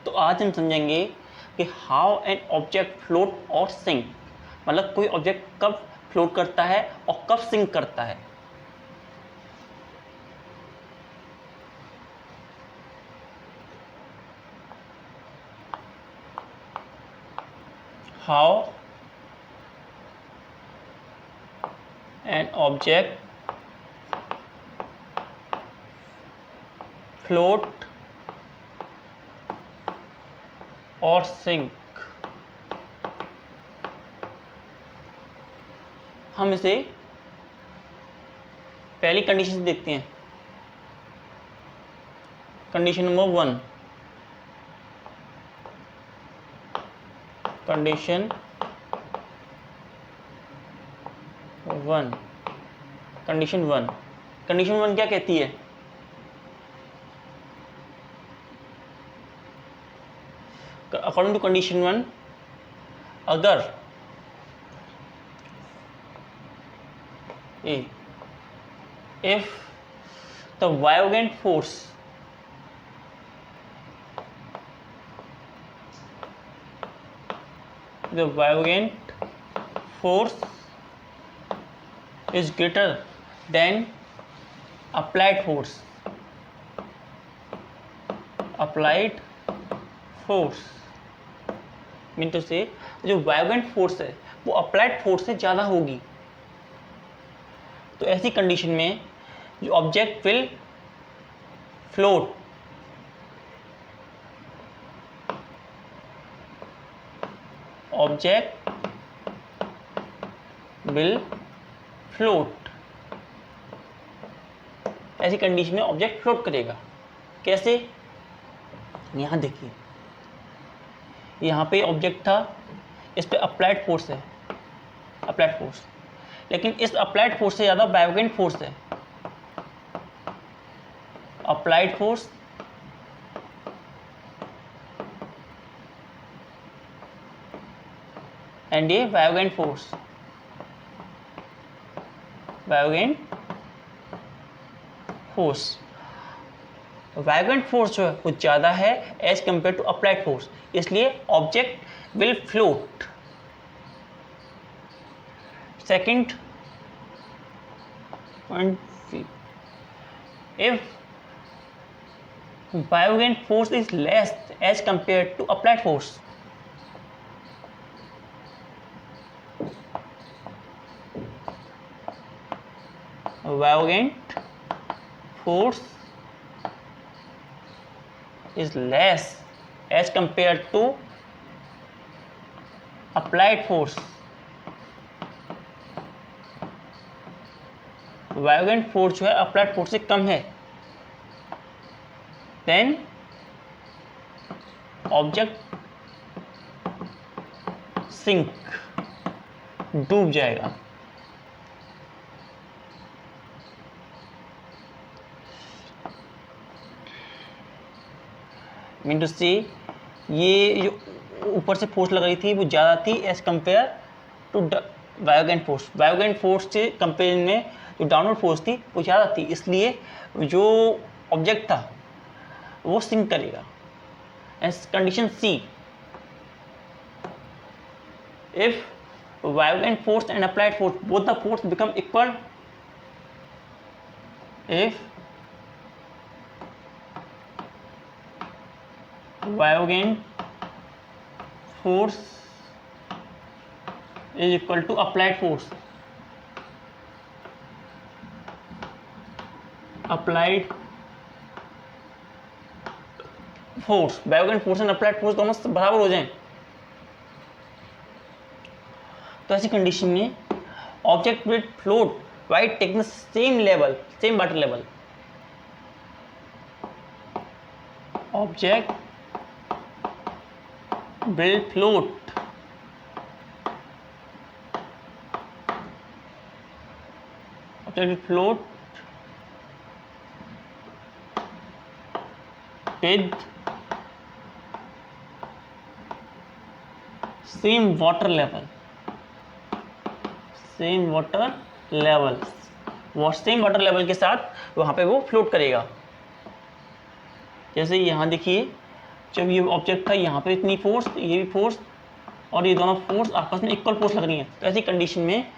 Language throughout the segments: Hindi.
तो आज हम समझेंगे कि हाउ एन ऑब्जेक्ट फ्लोट और सिंक, मतलब कोई ऑब्जेक्ट कब फ्लोट करता है और कब सिंक करता है। हाउ एन ऑब्जेक्ट फ्लोट और सिंक। हम इसे पहली कंडीशन से देखते हैं। कंडीशन नंबर 1, कंडीशन 1, कंडीशन 1 क्या कहती है? अकॉर्डिंग टू कंडीशन 1, अगर if the Vaillant force is greater than applied force, mean to say जो वायोलेंट फोर्स है वो अप्लाइड फोर्स से ज़्यादा होगी, तो ऐसी कंडीशन में जो ऑब्जेक्ट विल फ्लोट, ऐसी कंडीशन में ऑब्जेक्ट फ्लोट करेगा। कैसे? यहां देखिए, यहां पे ऑब्जेक्ट था, इस पे अप्लाइड फोर्स है, लेकिन इस अप्लाइड फोर्स से ज़्यादा वायोलेंट फोर्स है। अप्लाइड फोर्स एंड ये वायोलेंट फोर्स, वायोलेंट फोर्स जो है वो ज़्यादा है as compare to applied force, इसलिए object will float. Second point, if Vaillant force is less as compared to applied force, Vaillant force is less as compared to applied force, buoyant force जो है अप्लाइड फोर्स से कम है, देन ऑब्जेक्ट सिंक, डूब जाएगा। मीन टू सी, ये जो ऊपर से फोर्स लग रही थी वो ज़्यादा थी as compare to buoyant force. Buoyant force के कंपेरिजन में जो डाउनवर्ड फोर्स थी वो ज़्यादा थी, इसलिए जो ऑब्जेक्ट था वो सिंक करेगा। As condition C, if buoyant force and applied force both the force become equal, if buoyant force is equal to applied force, buoyant force and applied force दोनों बराबर हो जाएं, तो ऐसी कंडीशन में object will float while taking the same water level, object will float with same water level, same water level के साथ वहां पे वो फ्लोट करेगा। जैसे यहाँ देखिए, जब ये ऑब्जेक्ट था यहाँ पे इतनी फोर्स, ये भी फोर्स, और ये दोनों फोर्स आपस में इक्वल फोर्स लग रही है, तो ऐसी कंडीशन में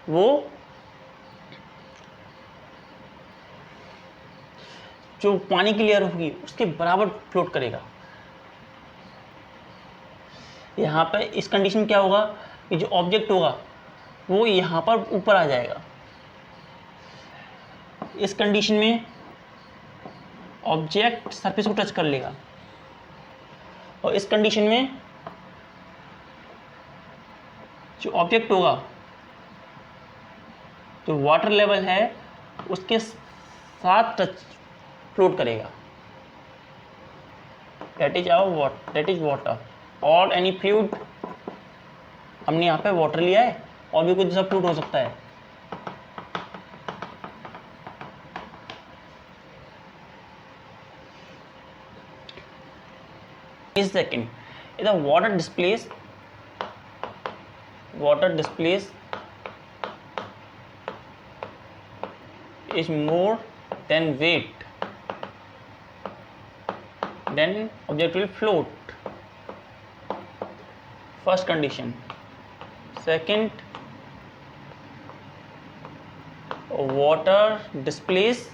वो जो पानी की लेयर होगी उसके बराबर फ्लोट करेगा। यहाँ पे इस कंडीशन क्या होगा कि जो ऑब्जेक्ट होगा वो यहाँ पर ऊपर आ जाएगा। इस कंडीशन में ऑब्जेक्ट सरफेस को टच कर लेगा, और इस कंडीशन में जो ऑब्जेक्ट होगा, जो वाटर लेवल है उसके साथ टच फ्लोट करेगा। दैट इज वाटर और एनी फ्लूइड। हमने यहाँ पे वाटर लिया है, और भी कुछ दूसरा फ्लूइड हो सकता है। इस सेकेंड इधर water displays is more than weight, then object will float. First condition. Second, water displays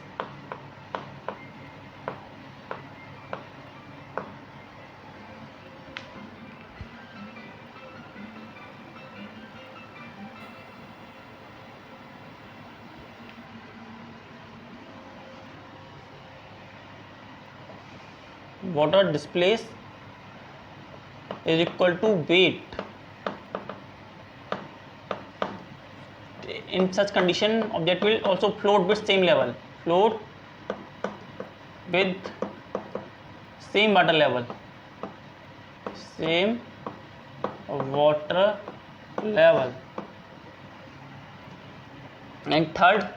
is equal to weight. In such condition, object will also float with same level. Float with same water level. Same water level. And third,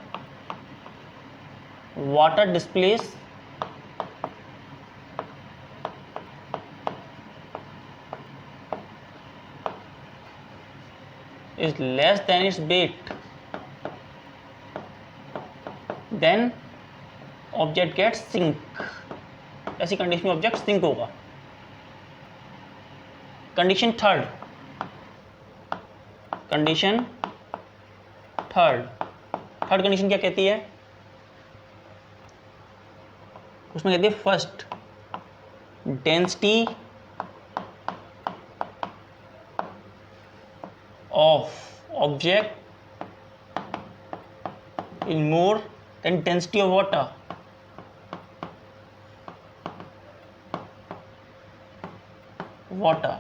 water displays is less than its weight, then object gets sink. ऐसी कंडीशन में ऑब्जेक्ट सिंक होगा। कंडीशन थर्ड कंडीशन क्या कहती है? उसमें कहती है first, density of object is more than density of water.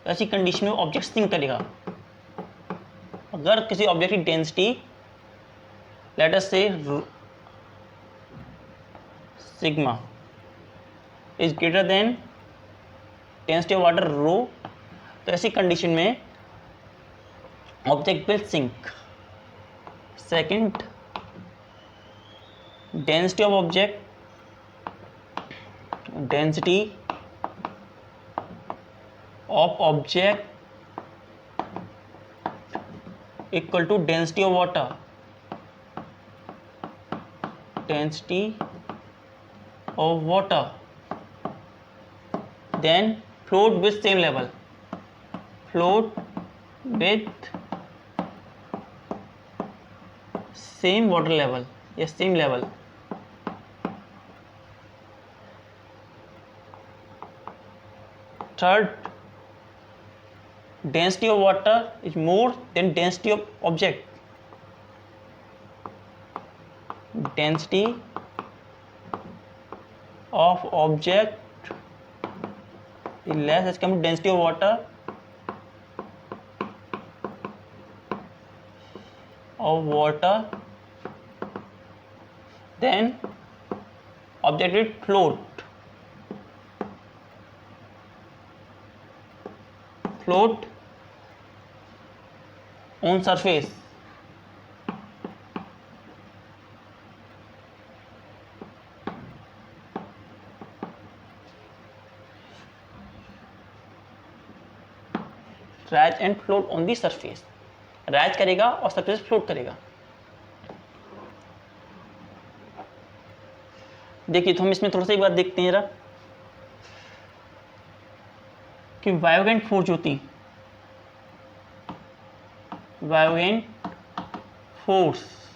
ऐसी कंडीशन में ऑब्जेक्ट सिंक करेगा। अगर किसी ऑब्जेक्ट की density let us say sigma is greater than density of water rho, तो ऐसी कंडीशन में object will sink. Second, density of object equal to density of water. Then float with same level. Same water level. Yes, same level. Third, density of water is more than density of object. Density of object is less as compared to density of water. Then object will float on surface. Rise and float on the surface. Rise करेगा और सरफेस फ्लोट करेगा। देखिए तो हम इसमें थोड़ा सा एक बात देखते हैं जरा। कि वायोगेंट फोर्स जो थी, वायोगेंट फोर्स